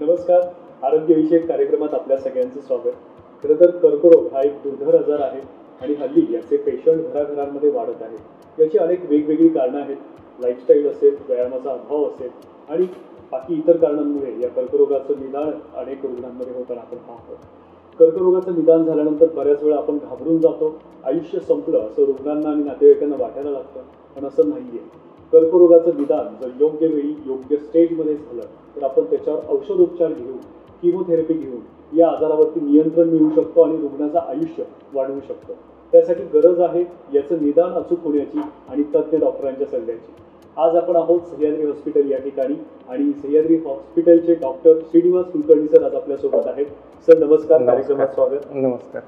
नमस्कार. आरोग्यविषयक कार्यक्रमात आपल्या सगळ्यांचं स्वागत. खरं तर कर्करोग हा एक दुर्धर आजार आहे आणि हल्ली याचे पेशंट घराघरांमध्ये वाढत आहेत. याची अनेक वेगवेगळी कारणं आहेत. लाईफस्टाईल असेल, व्यायामाचा अभाव असेल आणि बाकी इतर कारणांमुळे या कर्करोगाचं निदान अनेक रुग्णांमध्ये होताना आपण पाहतो. कर्करोगाचं निदान झाल्यानंतर बऱ्याच वेळा आपण घाबरून जातो. आयुष्य संपलं असं रुग्णांना आणि नातेवाईकांना वाटायला लागतं, पण असं नाही आहे. कर्करोगाचं निदान जर योग्य वेळी योग्य स्टेजमध्ये झालं तर आपण त्याच्यावर औषधोपचार घेऊन, किमोथेरपी घेऊन या आजारावरती नियंत्रण मिळवू शकतो आणि रुग्णाचं आयुष्य वाढवू शकतो. त्यासाठी गरज आहे याचं निदान अचूक होण्याची आणि तज्ज्ञ डॉक्टरांच्या सल्ल्याची. आज आपण आहोत सह्याद्री हॉस्पिटल या ठिकाणी आणि सह्याद्री हॉस्पिटलचे डॉक्टर श्रीनिवास कुलकर्णी सर आज आपल्यासोबत आहेत. सर नमस्कार. कार्यक्रमात स्वागत. नमस्कार.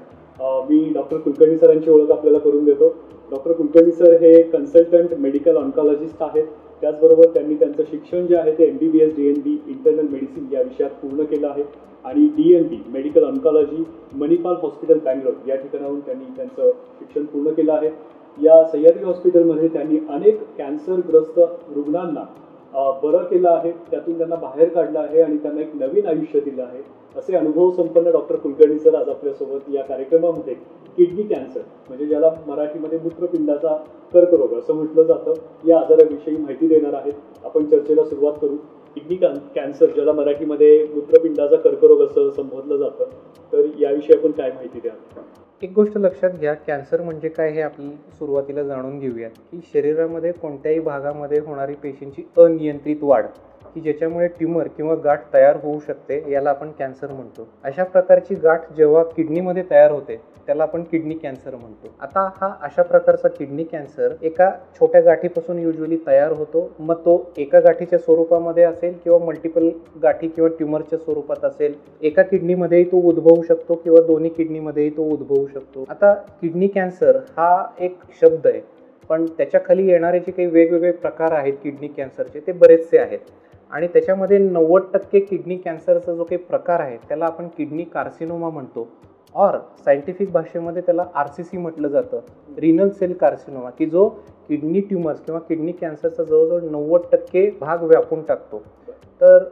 मी डॉक्टर कुलकर्णी सरांची ओळख आपल्याला करून देतो. डॉक्टर कुलकर्णी सर हे कन्सल्टंट मेडिकल ऑन्कॉलॉजिस्ट आहेत. त्याचबरोबर त्यांनी त्यांचं शिक्षण जे आहे ते MBBS DNB इंटरनल मेडिसिन या विषयात पूर्ण केलं आहे आणि DNB medical oncology Manipal hospital Bangalore या ठिकाणाहून त्यांनी त्यांचं शिक्षण पूर्ण केलं आहे. या सह्याद्री हॉस्पिटलमध्ये त्यांनी अनेक कॅन्सरग्रस्त रुग्णांना बरं केलं आहे, त्यातून त्यांना बाहेर काढलं आहे आणि त्यांना एक नवीन आयुष्य दिलं आहे. असे अनुभव संपन्न डॉक्टर कुलकर्णी सर आज आपल्यासोबत या कार्यक्रमामध्ये किडनी कॅन्सर म्हणजे ज्याला मराठीमध्ये मूत्रपिंडाचा कर्करोग असं म्हटलं जातं या आजाराविषयी माहिती देणार आहेत. आपण चर्चेला सुरुवात करू. किडनी कॅन्सर ज्याला मराठीमध्ये मूत्रपिंडाचा कर्करोग असं संबोधलं जातं, तर याविषयी आपण काय माहिती द्याल? एक गोष्ट लक्षात घ्या, कॅन्सर म्हणजे काय हे आपण सुरुवातीला जाणून घेऊयात की शरीरामध्ये कोणत्याही भागामध्ये होणारी पेशींची अनियंत्रित वाढ की ज्याच्यामुळे ट्यूमर किंवा गाठ तयार होऊ शकते, याला आपण कॅन्सर म्हणतो. अशा प्रकारची गाठ जेव्हा किडनीमध्ये तयार होते त्याला आपण किडनी कॅन्सर म्हणतो. आता हा अशा प्रकारचा किडनी कॅन्सर एका छोट्या गाठीपासून युजली तयार होतो. मग तो एका गाठीच्या स्वरूपामध्ये असेल किंवा मल्टिपल गाठी किंवा ट्यूमरच्या स्वरूपात असेल. एका किडनीमध्येही तो उद्भवू शकतो किंवा दोन्ही किडनीमध्येही तो उद्भवू शकतो. आता किडनी कॅन्सर हा एक शब्द आहे, पण त्याच्या खाली येणारे जे काही वेगवेगळे प्रकार आहेत किडनी कॅन्सरचे ते बरेचसे आहेत आणि त्याच्यामध्ये 90% किडनी कॅन्सरचा जो काही प्रकार आहे त्याला आपण किडनी कार्सिनोमा म्हणतो और सायंटिफिक भाषेमध्ये त्याला RCC म्हटलं जातं, रिनल सेल कार्सिनोमा, की जो किडनी ट्यूमर्स किंवा किडनी कॅन्सरचा जवळजवळ 90% भाग व्यापून टाकतो. तर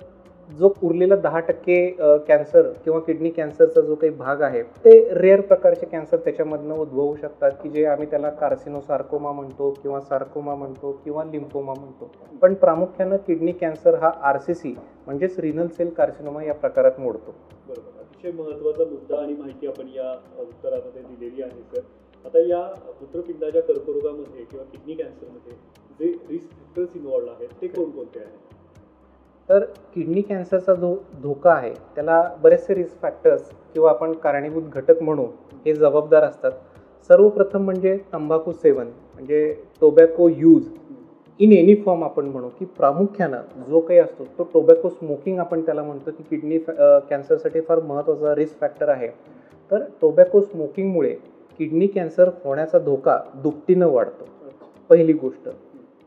जो उरलेला 10% कॅन्सर किंवा किडनी कॅन्सरचा जो काही भाग आहे ते रेअर प्रकारचे कॅन्सर त्याच्यामधनं उद्भवू शकतात की जे आम्ही त्याला कार्सिनोसार्कोमा म्हणतो किंवा सार्कोमा म्हणतो किंवा लिम्फोमा म्हणतो. पण प्रामुख्यानं किडनी कॅन्सर हा RCC म्हणजेच रिनल सेल कार्सिनोमा या प्रकारात मोडतो. बरोबर. अतिशय महत्त्वाचा मुद्दा आणि माहिती आपण या उत्तरामध्ये दिलेली आहे सर. आता या मूत्रपिंडाच्या कर्करोगामध्ये किंवा किडनी कॅन्सरमध्ये जे रिस्क फॅक्टर्स इन्व्हॉल्ड आहेत ते कोणकोणते आहेत? तर किडनी कॅन्सरचा जो धोका आहे त्याला बरेचसे रिस्क फॅक्टर्स किंवा आपण कारणीभूत घटक म्हणू हे जबाबदार असतात. सर्वप्रथम म्हणजे तंबाखू सेवन म्हणजे tobacco use in any form आपण म्हणू की प्रामुख्यानं जो काही असतो तो टोबॅको स्मोकिंग आपण त्याला म्हणतो की किडनी कॅन्सरसाठी फार महत्त्वाचा रिस्क फॅक्टर आहे. तर टोबॅको स्मोकिंगमुळे किडनी कॅन्सर होण्याचा धोका दुपटीनं वाढतो, पहिली गोष्ट.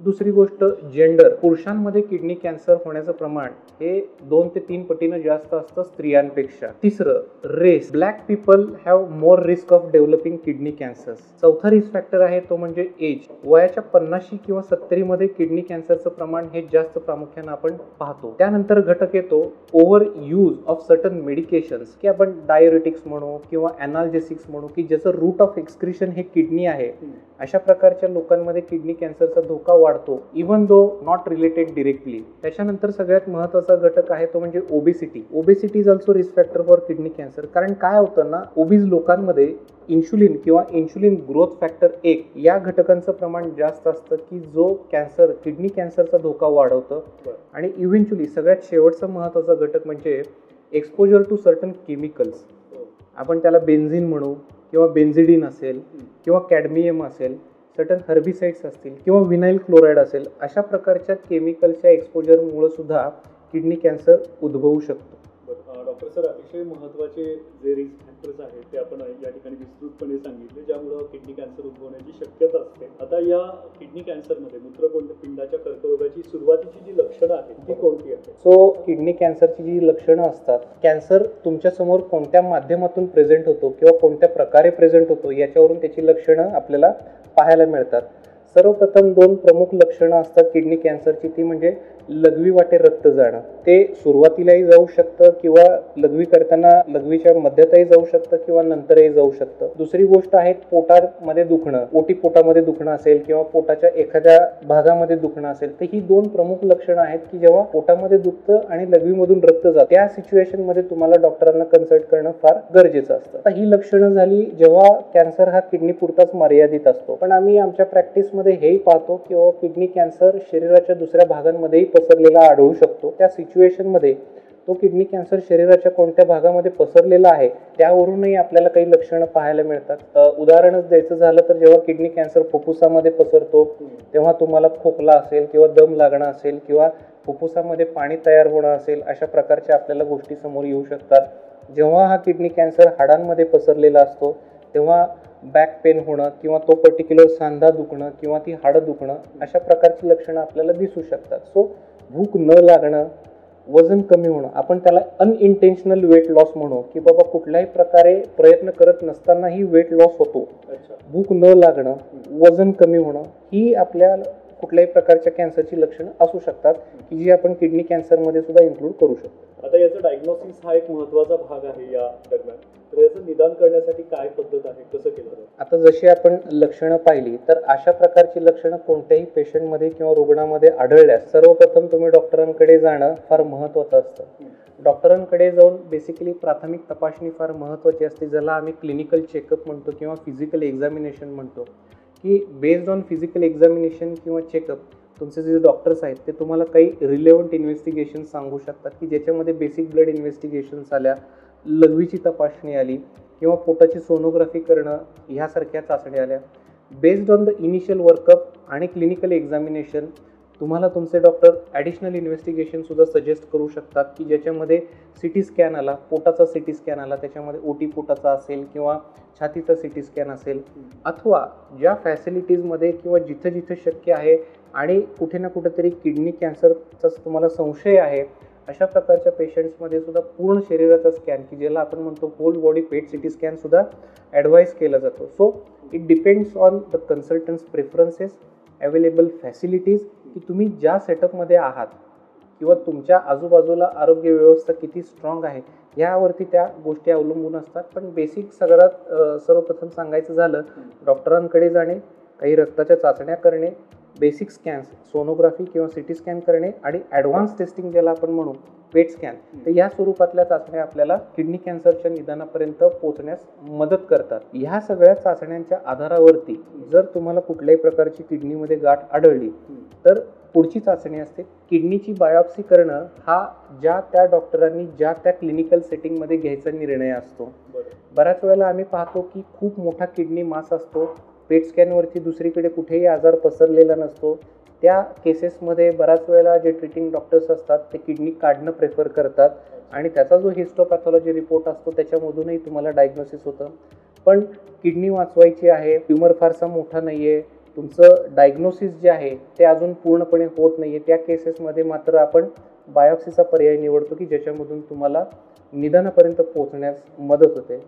दुसरी गोष्ट जेंडर, पुरुषांमध्ये किडनी कॅन्सर होण्याचं प्रमाण हे 2 ते 3 पटीनं जास्त असतं स्त्रियांपेक्षा. तिसरं race, black people have more risk of developing kidney cancer. चौथा रिस्क फॅक्टर आहे तो म्हणजे एज. वयाच्या 50 किंवा 70 मध्ये किडनी कॅन्सरचं प्रमाण हे जास्त प्रामुख्यानं आपण पाहतो. त्यानंतर घटक येतो over use of certain medications की आपण डायरेटिक्स म्हणू किंवा ॲनाल्जेसिक्स म्हणू की ज्याचं रूट ऑफ एक्सक्रिशन हे किडनी आहे. अशा प्रकारच्या लोकांमध्ये किडनी कॅन्सरचा धोका वाढतो even though not related directly. त्याच्यानंतर सगळ्यात महत्त्वाचा घटक आहे तो म्हणजे obesity. Obesity is also risk factor for kidney cancer. कारण काय होतं ना, ओबीज लोकांमध्ये इन्शुलिन किंवा इन्शुलिन ग्रोथ फॅक्टर 1 या घटकांचं प्रमाण जास्त असतं की जो कॅन्सर किडनी कॅन्सरचा धोका वाढवतं. आणि इव्हेंच्युअली सगळ्यात शेवटचा महत्त्वाचा घटक म्हणजे एक्सपोजर टू सर्टन केमिकल्स. आपण त्याला बेन्झिन म्हणू किंवा बेन्झिडिन असेल किंवा कॅडमियम असेल, सर्टन हर्बिसाइड्स असतील किंवा विनाइल क्लोराईड असेल, अशा प्रकारच्या केमिकलच्या एक्सपोजरमुळे सुद्धा किडनी कॅन्सर उद्भवू शकतो. डॉक्टर सर, अतिशय महत्त्वाचे जे रिस्क फॅक्टर्स आहेत ते आपण या ठिकाणी विस्तृतपणे सांगितले ज्यामुळं किडनी कॅन्सर उद्भवण्याची शक्यता असते. आता या किडनी कॅन्सरमध्ये मूत्रपिंडाच्या कर्करोगाची सुरुवातीची जी लक्षणं आहेत ती कोणती आहेत? सो किडनी कॅन्सरची जी लक्षणं असतात, कॅन्सर तुमच्यासमोर कोणत्या माध्यमातून प्रेझेंट होतो किंवा कोणत्या प्रकारे प्रेझेंट होतो याच्यावरून त्याची लक्षणं आपल्याला पाहायला मिळतात. सर्वप्रथम दोन प्रमुख लक्षणं असतात किडनी कॅन्सरची, ती म्हणजे लघवी वाटे रक्त जाणं. ते सुरुवातीलाही जाऊ शकतं किंवा लघवी करताना लघवीच्या मध्यातही जाऊ शकतं किंवा नंतरही जाऊ शकतं. दुसरी गोष्ट आहे पोटामध्ये दुखणं, ओटी पोटामध्ये दुखणं असेल किंवा पोटाच्या एखाद्या भागामध्ये दुखणं असेल, तर ही दोन प्रमुख लक्षणं आहेत की जेव्हा पोटामध्ये दुखतं आणि लघवीमधून रक्त जातं, त्या सिच्युएशन मध्ये तुम्हाला डॉक्टरांना कन्सल्ट करणं फार गरजेचं असतं. आता ही लक्षणं झाली जेव्हा कॅन्सर हा किडनी पुरताच मर्यादित असतो. पण आम्ही आमच्या प्रॅक्टिसमध्ये हेही पाहतो की किडनी कॅन्सर शरीराच्या दुसऱ्या भागांमध्येही पसरलेला आढळू शकतो. त्या सिच्युएशन मध्ये तो किडनी कॅन्सर शरीराच्या कोणत्या भागामध्ये पसरलेला आहे त्यावरूनही आपल्याला काही लक्षणं पाहायला मिळतात. उदाहरणच द्यायचं झालं तर जेव्हा किडनी कॅन्सर फुफ्फुसामध्ये पसरतो तेव्हा तुम्हाला खोकला असेल किंवा दम लागणं असेल किंवा फुफ्फुसामध्ये पाणी तयार होणं असेल, अशा प्रकारच्या आपल्याला गोष्टी समोर येऊ शकतात. जेव्हा हा किडनी कॅन्सर हाडांमध्ये पसरलेला असतो तेव्हा बॅक पेन होणं किंवा तो पर्टिक्युलर सांधा दुखणं किंवा ती हाडं दुखणं, अशा प्रकारची लक्षणं आपल्याला दिसू शकतात. सो भूक न लागणं, वजन कमी होणं, आपण त्याला अनइंटेन्शनल वेट लॉस म्हणू की बाबा कुठल्याही प्रकारे प्रयत्न करत नसतानाही वेट लॉस होतो. भूक न लागणं, वजन कमी होणं, ही आपल्या कुठल्याही प्रकारच्या कॅन्सरची लक्षणं असू शकतात की जी आपण किडनी कॅन्सरमध्ये सुद्धा इन्क्लूड करू शकतो. आता याचं डायग्नोसिस हा एक महत्त्वाचा भाग आहे या दरम्यान, तर याचं निदान करण्यासाठी काय पद्धत आहे, कसं केलं जातं? आता जशी आपण लक्षणं पाहिली तर अशा प्रकारची लक्षणं कोणत्याही पेशंटमध्ये किंवा रुग्णामध्ये आढळल्यास सर्वप्रथम तुम्ही डॉक्टरांकडे जाणं फार महत्त्वाचं असतं. डॉक्टरांकडे जाऊन बेसिकली प्राथमिक तपासणी फार महत्त्वाची असते, ज्याला आम्ही क्लिनिकल चेकअप म्हणतो किंवा फिजिकल एक्झामिनेशन म्हणतो. की बेस्ड ऑन फिजिकल एक्झामिनेशन किंवा चेकअप तुमचे जे डॉक्टर्स आहेत ते तुम्हाला काही रिलेव्हंट इन्व्हेस्टिगेशन सांगू शकतात की ज्याच्यामध्ये बेसिक ब्लड इन्व्हेस्टिगेशन्स आल्या, लघवीची तपासणी आली किंवा पोटाची सोनोग्राफी करणं, ह्यासारख्या चाचण्या आल्या. Based on the initial workup आणि क्लिनिकल एक्झामिनेशन तुम्हाला तुमचे डॉक्टर ॲडिशनल इन्व्हेस्टिगेशनसुद्धा सजेस्ट करू शकतात की ज्याच्यामध्ये CT स्कॅन आला, पोटाचा CT स्कॅन आला, त्याच्यामध्ये ओटी पोटाचा असेल किंवा छातीचा CT स्कॅन असेल, अथवा ज्या फॅसिलिटीजमध्ये किंवा जिथं जिथं शक्य आहे आणि कुठे ना कुठेतरी किडनी कॅन्सरचा तुम्हाला संशय आहे, अशा प्रकारच्या पेशंट्समध्ये सुद्धा पूर्ण शरीराचा स्कॅन की ज्याला आपण म्हणतो होल बॉडी पेट CT स्कॅन सुद्धा ॲडवाईज केला जातो. So it depends on the consultants preferences, available facilities, की तुम्ही ज्या सेटअपमध्ये आहात किंवा तुमच्या आजूबाजूला आरोग्य व्यवस्था किती स्ट्रॉंग आहे यावरती त्या गोष्टी अवलंबून असतात. पण बेसिक सगळ्यात सर्वप्रथम सांगायचं झालं, डॉक्टरांकडे जाणे, काही रक्ताच्या चाचण्या करणे, बेसिक स्कॅन्स, सोनोग्राफी किंवा CT स्कॅन करणे आणि ॲडव्हान्स टेस्टिंग ज्याला आपण म्हणू पेट स्कॅन, तर या स्वरूपातल्या चाचण्या आपल्याला किडनी कॅन्सरच्या निदानापर्यंत पोहोचण्यास मदत करतात. ह्या सगळ्या चाचण्यांच्या आधारावरती जर तुम्हाला कुठल्याही प्रकारची किडनीमध्ये गाठ आढळली तर पुढची चाचणी असते किडनीची बायोप्सी करणं. हा ज्या त्या डॉक्टरांनी ज्या त्या क्लिनिकल सेटिंगमध्ये घ्यायचा निर्णय असतो. बऱ्याच वेळेला आम्ही पाहतो की खूप मोठा किडनी मास असतो, पेट स्कॅनवरती दुसरीकडे कुठेही आजार पसरलेला नसतो. त्या केसेसमध्ये बऱ्याच वेळेला जे ट्रीटिंग डॉक्टर्स असतात ते किडनी काढणं प्रेफर करतात आणि त्याचा जो हिस्टोपॅथॉलॉजी रिपोर्ट असतो त्याच्यामधूनही तुम्हाला डायग्नोसिस होतं. पण किडनी वाचवायची आहे, ट्यूमर फारसा मोठा नाही आहे, तुमचं डायग्नोसिस जे आहे ते अजून पूर्णपणे होत नाही आहे, त्या केसेसमध्ये मात्र आपण बायोप्सीचा पर्याय निवडतो की ज्याच्यामधून तुम्हाला निदानापर्यंत पोहोचण्यास मदत होते.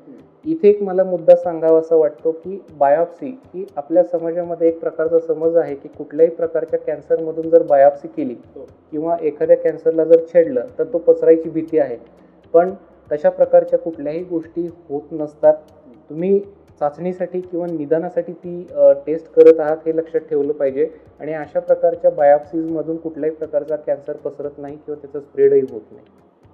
इथे एक मला मुद्दा सांगावासा वाटतो की बायोप्सी ही आपल्या समाजामध्ये एक प्रकारचा समज आहे की कुठल्याही प्रकारच्या कॅन्सरमधून जर बायोप्सी केली किंवा एखाद्या कॅन्सरला जर छेडलं तर तो पसरायची भीती आहे. पण तशा प्रकारच्या कुठल्याही गोष्टी होत नसतात. तुम्ही चाचणीसाठी किंवा निदानासाठी ती टेस्ट करत आहात हे लक्षात ठेवलं पाहिजे आणि अशा प्रकारच्या बायोप्सीजमधून कुठल्याही प्रकारचा कॅन्सर पसरत नाही किंवा त्याचा स्प्रेडही होत नाही.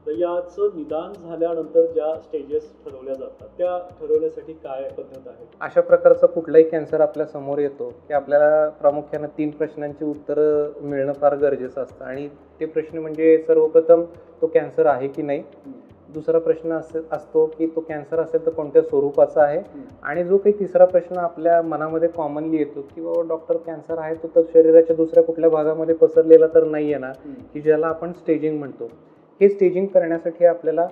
तर याचं निदान झाल्यानंतर ज्या स्टेजेस ठरवल्या जातात त्या ठरवण्यासाठी काय पद्धत आहे? अशा प्रकारचा कुठलाही कॅन्सर आपल्या समोर येतो की आपल्याला प्रामुख्यानं 3 प्रश्नांची उत्तरं मिळणं फार गरजेचं असतं आणि ते प्रश्न म्हणजे सर्वप्रथम तो कॅन्सर आहे की नाही, दुसरा प्रश्न असतो की तो कॅन्सर असेल तर कोणत्या स्वरूपाचा आहे, आणि जो काही तिसरा प्रश्न आपल्या मनामध्ये कॉमनली येतो की बाबा डॉक्टर कॅन्सर आहे तो तर शरीराच्या दुसऱ्या कुठल्या भागामध्ये पसरलेला तर नाही आहे ना, की ज्याला आपण स्टेजिंग म्हणतो. हे स्टेजिंग करण्यासाठी आपल्याला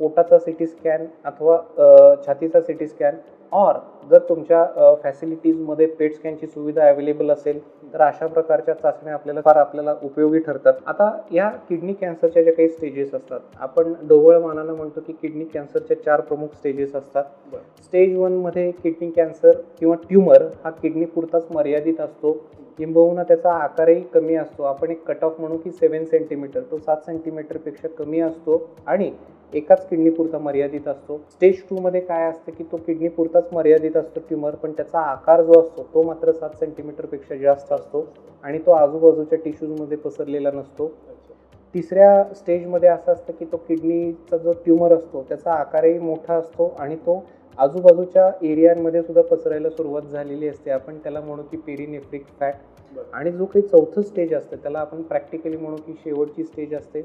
पोटाचा सिटी स्कॅन अथवा छातीचा सिटी स्कॅन, और जर तुमच्या फॅसिलिटीजमध्ये पेट स्कॅनची सुविधा अवेलेबल असेल तर अशा प्रकारच्या चाचण्या आपल्याला उपयोगी ठरतात. आता या किडनी कॅन्सरच्या ज्या काही स्टेजेस असतात, आपण ढोबळमानानं म्हणतो की किडनी कॅन्सरच्या 4 प्रमुख स्टेजेस असतात. स्टेज 1 मध्ये किडनी कॅन्सर किंवा ट्युमर हा किडनी पुरताच मर्यादित असतो, किंबहुना त्याचा आकारही कमी असतो. आपण एक कट ऑफ म्हणू की 7 सेंटीमीटर, तो 7 सेंटीमीटरपेक्षा कमी असतो आणि एकाच किडनी पुरता मर्यादित असतो. स्टेज 2 मध्ये काय असतं की तो किडनी पुरताच मर्यादित असतो ट्युमर, पण त्याचा आकार जो असतो तो मात्र 7 सेंटीमीटरपेक्षा जास्त असतो आणि तो आजूबाजूच्या टिश्यूजमध्ये पसरलेला नसतो. तिसऱ्या स्टेजमध्ये असं असतं की तो किडनीचा जो ट्युमर असतो त्याचा आकारही मोठा असतो आणि तो आजूबाजूच्या एरियांमध्ये सुद्धा पसरायला सुरुवात झालेली असते. आपण त्याला म्हणू की पेरिनेफ्रिक फॅट. आणि जो काही चौथं स्टेज असतं त्याला आपण प्रॅक्टिकली म्हणू की शेवटची स्टेज असते.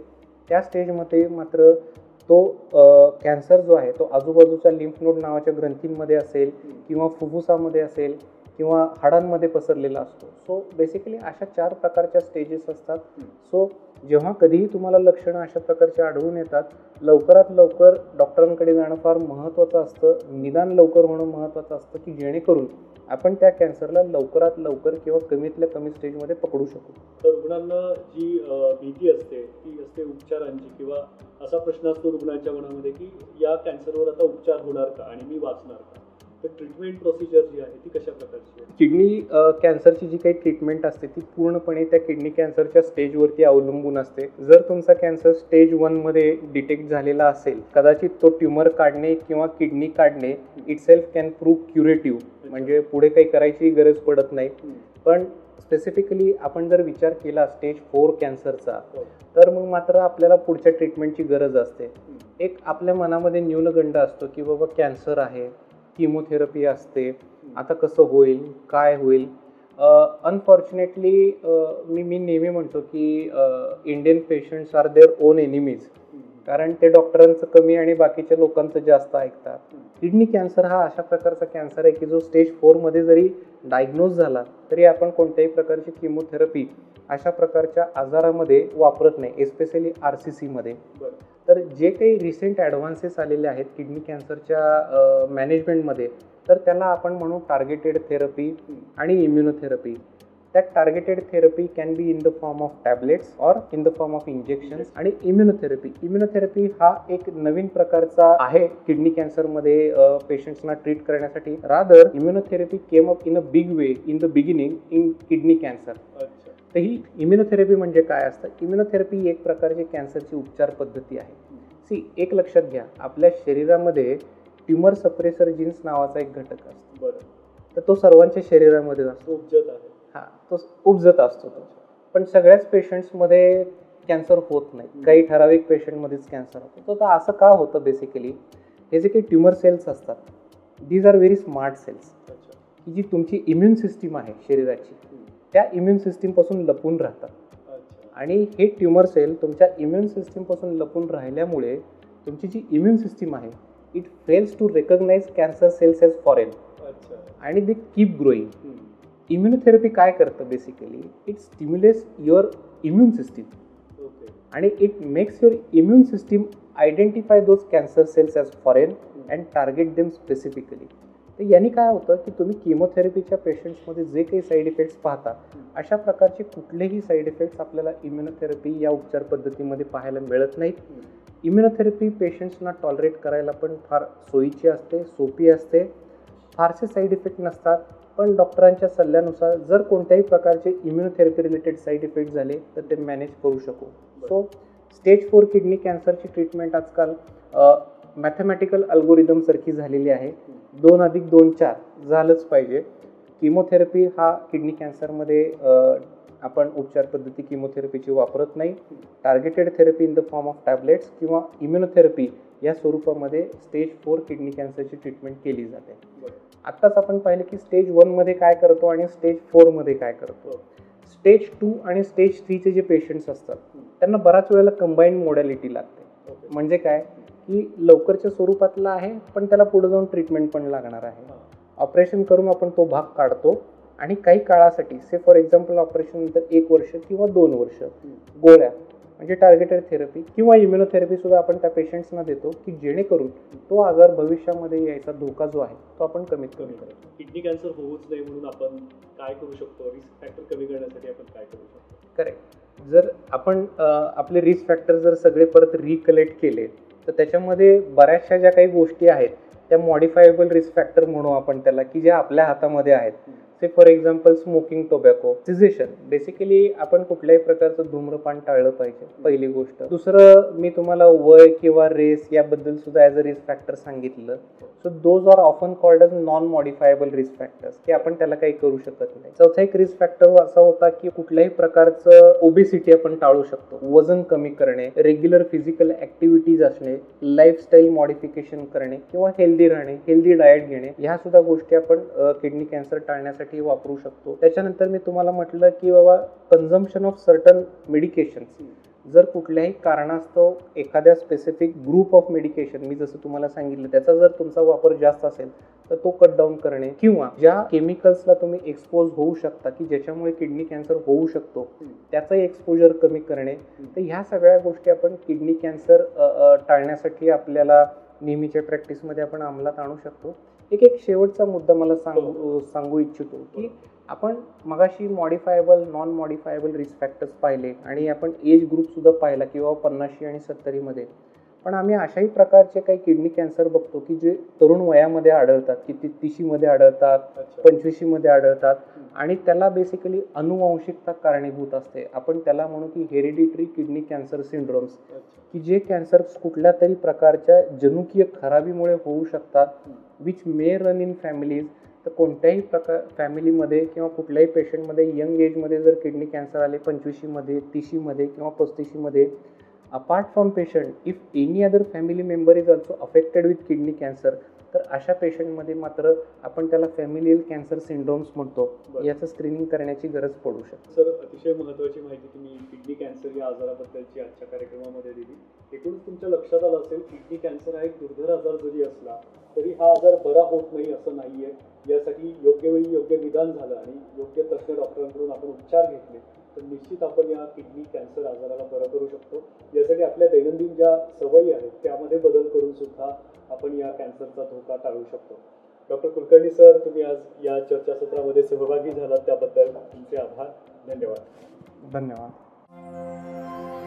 त्या स्टेजमध्ये मात्र तो कॅन्सर जो आहे तो आजूबाजूच्या लिम्फ नोड नावाच्या ग्रंथींमध्ये असेल किंवा फुफ्फुसामध्ये असेल किंवा हाडांमध्ये पसरलेला असतो. सो बेसिकली अशा 4 प्रकारच्या स्टेजेस असतात. सो जेव्हा कधीही तुम्हाला लक्षणं अशा प्रकारचे आढळून येतात, लवकरात लवकर डॉक्टरांकडे जाणं फार महत्त्वाचं असतं. निदान लवकर होणं महत्त्वाचं असतं की जेणेकरून आपण त्या कॅन्सरला लवकरात लवकर किंवा कमीतल्या कमी स्टेजमध्ये पकडू शकू. तर रुग्णांना जी भीती असते ती असते उपचारांची, किंवा असा प्रश्न असतो रुग्णांच्या मनामध्ये की या कॅन्सरवर आता उपचार होणार का आणि मी वाचणार का? तर ट्रीटमेंट प्रोसिजर जी आहे ती कशा प्रकारची आहे? किडनी कॅन्सरची जी काही ट्रीटमेंट असते ती पूर्णपणे त्या किडनी कॅन्सरच्या स्टेजवरती अवलंबून असते. जर तुमचा कॅन्सर स्टेज 1 मध्ये डिटेक्ट झालेला असेल, कदाचित तो ट्युमर काढणे किंवा किडनी काढणे इटसेल्फ कॅन प्रूव्ह क्युरेटिव्ह, म्हणजे पुढे काही करायची गरज पडत नाही. पण स्पेसिफिकली आपण जर विचार केला स्टेज 4 कॅन्सरचा, तर मग मात्र आपल्याला पुढच्या ट्रीटमेंटची गरज असते. एक आपल्या मनामध्ये न्यूनगंड असतो की बाबा कॅन्सर आहे, किमोथेरपी असते, आता कसं होईल, काय होईल. अनफॉर्च्युनेटली मी नेहमी म्हणतो की Indian patients are their own enemies, कारण ते डॉक्टरांचं कमी आणि बाकीच्या लोकांचं जास्त ऐकतात. किडनी कॅन्सर हा अशा प्रकारचा कॅन्सर आहे की जो स्टेज 4 मध्ये जरी डायग्नोज झाला तरी आपण कोणत्याही प्रकारची किमोथेरपी अशा प्रकारच्या आजारामध्ये वापरत नाही, एस्पेशली RCC मध्ये. तर जे काही रिसेंट ॲडव्हान्सेस आलेले आहेत किडनी कॅन्सरच्या मॅनेजमेंटमध्ये, तर त्याला आपण म्हणू टार्गेटेड थेरपी आणि immunotherapy. That targeted therapy can be in the form of tablets or in the form of injections. आणि इम्युनोथेरपी हा एक नवीन प्रकारचा आहे किडनी कॅन्सरमध्ये पेशंट्सना ट्रीट करण्यासाठी. Rather immunotherapy came up in a big way in the beginning in kidney cancer. तर ही immunotherapy म्हणजे काय असतं? इम्युनोथेरपी एक प्रकारची कॅन्सरची उपचार पद्धती आहे. एक लक्षात घ्या, आपल्या शरीरामध्ये ट्युमर सप्रेसर जीन्स नावाचा एक घटक असतो. तर तो सर्वांच्या शरीरामध्ये असतो, तो उपजत असतो तो. पण सगळ्याच पेशंट्समध्ये कॅन्सर होत नाही, काही ठराविक पेशंटमध्येच कॅन्सर होतो. तर असं का होतं? बेसिकली हे जे काही ट्युमर सेल्स असतात, these are very smart cells, की जी तुमची इम्युन सिस्टीम आहे शरीराची, त्या इम्युन सिस्टीमपासून लपून राहतात. आणि हे ट्युमर सेल तुमच्या इम्युन सिस्टीमपासून लपून राहिल्यामुळे तुमची जी इम्युन सिस्टीम आहे it fails to recognise cancer cells as foreign आणि दे कीप ग्रोईंग. इम्युनोथेरपी काय करतं? Basically it stimulates your immune system आणि it makes your immune system identify those cancer cells as foreign and target them specifically. तर यांनी काय होतं की तुम्ही किमोथेरपीच्या पेशंट्समध्ये जे काही साईड इफेक्ट्स पाहता, अशा प्रकारचे कुठलेही साईड इफेक्ट्स आपल्याला इम्युनोथेरपी या उपचार पद्धतीमध्ये पाहायला मिळत नाहीत. इम्युनोथेरपी पेशंट्सना टॉलरेट करायला पण फार सोयीची असते, सोपी असते, फारसे साईड इफेक्ट नसतात. पण डॉक्टरांच्या सल्ल्यानुसार जर कोणत्याही प्रकारचे इम्युनोथेरपी रिलेटेड साईड इफेक्ट झाले तर ते मॅनेज करू शकू. सो स्टेज 4 किडनी कॅन्सरची ट्रीटमेंट आजकाल मॅथमॅटिकल अल्गोरिदम सारखी झालेली आहे. 2+2 4 झालंच पाहिजे. किमोथेरपी हा किडनी कॅन्सरमध्ये आपण उपचार पद्धती किमोथेरपीची वापरत नाही. Targeted therapy in the form of tablets किंवा इम्युनोथेरपी या स्वरूपामध्ये स्टेज 4 किडनी कॅन्सरची ट्रीटमेंट केली जाते. आत्ताच आपण पाहिलं की स्टेज 1 मध्ये काय करतो आणि स्टेज 4 मध्ये काय करतो. स्टेज 2 आणि स्टेज 3चे जे पेशंट्स असतात त्यांना बऱ्याच वेळेला कंबाईंड मोडॅलिटी लागते. म्हणजे काय की लवकरच्या स्वरूपातला आहे पण त्याला पुढे जाऊन ट्रीटमेंट पण लागणार आहे. ऑपरेशन करून आपण तो भाग काढतो आणि काही काळासाठी, से फॉर एक्झाम्पल ऑपरेशन नंतर 1 वर्ष किंवा 2 वर्ष गोळ्या म्हणजे टार्गेटेड थेरपी किंवा इम्युनोथेरपी सुद्धा आपण त्या पेशंट्सना देतो की जेणेकरून तो आजार भविष्यामध्ये यायचा धोका जो आहे तो आपण कमीत कमी करू. किडनी कॅन्सर होऊच नाही म्हणून आपण काय करू शकतो, रिस्क फॅक्टर कमी करण्यासाठी आपण काय करू शकतो? करेक्ट. जर आपण आपले रिस्क फॅक्टर जर सगळे परत रिकलेक्ट केले तर त्याच्यामध्ये बऱ्याचशा ज्या काही गोष्टी आहेत त्या मॉडिफायबल रिस्क फॅक्टर म्हणू आपण त्याला, की ज्या आपल्या हातामध्ये आहेत. Say for example smoking, tobacco, cessation. Basically आपण कुठल्याही प्रकारचं धूम्रपान टाळलं पाहिजे, पहिली गोष्ट. दुसरं, मी तुम्हाला वय किंवा रेस याबद्दल सुद्धा ॲज अ रिस्क फॅक्टर सांगितलं. So those are often called as non modifiable risk factors, की आपण त्याला काही करू शकत नाही. चौथा एक रिस्क फॅक्टर असा होता की कुठल्याही प्रकारचं ओबेसिटी आपण टाळू शकतो. वजन कमी करणे, रेग्युलर फिजिकल ॲक्टिव्हिटीज असणे, लाईफस्टाईल मॉडिफिकेशन करणे किंवा हेल्दी राहणे, हेल्दी डाएट घेणे, ह्या सुद्धा गोष्टी आपण किडनी कॅन्सर टाळण्यासाठी वापरू शकतो. त्याच्यानंतर मी तुम्हाला म्हटलं की बाबा कन्झम्पशन ऑफ सर्टन मेडिकेशन्स. जर कुठल्याही कारणास्तव एखाद्या स्पेसिफिक ग्रुप ऑफ मेडिकेशन, मी जसं तुम्हाला सांगितलं, त्याचा जर तुमचा वापर जास्त असेल तर तो कट डाऊन करणे, किंवा ज्या केमिकल्सला तुम्ही एक्सपोज होऊ शकता की ज्याच्यामुळे किडनी कॅन्सर होऊ शकतो त्याचं एक्सपोजर कमी करणे. तर ह्या सगळ्या गोष्टी आपण किडनी कॅन्सर टाळण्यासाठी आपल्याला नेहमीच्या प्रॅक्टिसमध्ये आपण अंमलात आणू शकतो. एक शेवटचा मुद्दा मला सांगू इच्छितो की आपण मगाशी मॉडिफायबल, नॉन मॉडिफायबल रिस्क फॅक्टर्स पाहिले आणि आपण एज ग्रुप सुद्धा पाहिला किंवा 50 आणि 70 मध्ये. पण आम्ही अशाही प्रकारचे काही किडनी कॅन्सर बघतो की जे तरुण वयामध्ये आढळतात, की 30 मध्ये आढळतात, 25 मध्ये आढळतात, आणि त्याला बेसिकली अनुवांशिकता कारणीभूत असते. आपण त्याला म्हणू की हेरिडिटरी किडनी कॅन्सर सिंड्रोम्स, की जे कॅन्सर कुठल्या तरी प्रकारच्या जनुकीय खराबीमुळे होऊ शकतात, which may run in families. तर कोणत्याही फॅमिलीमध्ये किंवा कुठल्याही पेशंटमध्ये यंग एजमध्ये जर किडनी कॅन्सर आले, 25 मध्ये, 30 मध्ये किंवा 35 मध्ये, apart from patient, if any other family member is also affected with kidney cancer, तर अशा पेशंटमध्ये मात्र आपण त्याला फॅमिलियल कॅन्सर सिंड्रोम्स म्हणतो, याचं स्क्रीनिंग करण्याची गरज पडू शकते. सर, अतिशय महत्त्वाची माहिती तुम्ही किडनी कॅन्सर या आजाराबद्दलची आजच्या कार्यक्रमामध्ये दिली. एकूणच तुमच्या लक्षात आलं असेल, किडनी कॅन्सर हा एक दुर्धर आजार जरी असला तरी हा आजार बरा होत नाही असं नाही आहे. यासाठी योग्य वेळी योग्य निदान झालं आणि योग्य तज्ज्ञ डॉक्टरांकडून आपण उपचार घेतले तर निश्चित आपण या किडनी कॅन्सर आजाराला बरं करू शकतो. यासाठी आपल्या दैनंदिन ज्या सवयी आहेत त्यामध्ये बदल करून सुद्धा आपण या कॅन्सरचा धोका टाळू शकतो. डॉक्टर कुलकर्णी सर, तुम्ही आज या चर्चासत्रामध्ये सहभागी झालात त्याबद्दल तुमचे आभार. धन्यवाद. धन्यवाद.